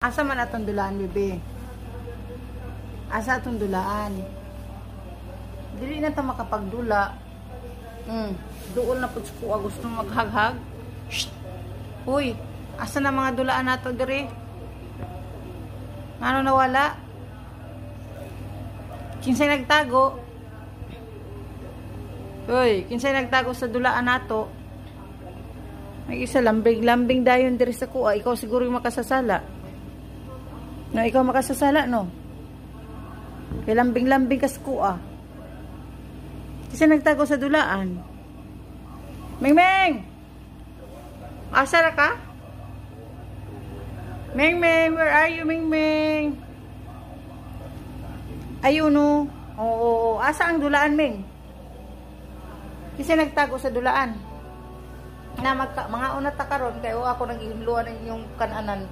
Asa man atong dulaan, bebe? Asa atong dulaan? Dili na ta makapagdula. Duol na pud ko gusto maghaghag. Shh. Uy, asa na mga dulaan nato dire? Ano nawala? Kinsay nagtago? Uy, kinsay nagtago sa dulaan nato? May isa lambing dayon dire sa kuha. Ikaw siguro yung makasasala. No, ikaw makasasala, no? Kay lambing ka sa kuha. Kasi nagtago sa dulaan. Mingming! Asa na ka? Mingming, where are you, Mingming? Ayun, no? Oo, asa ang dulaan, Ming? Kasi nagtago sa dulaan. Na mga unat ta karon kay ako nag-iluan ng yung kananan.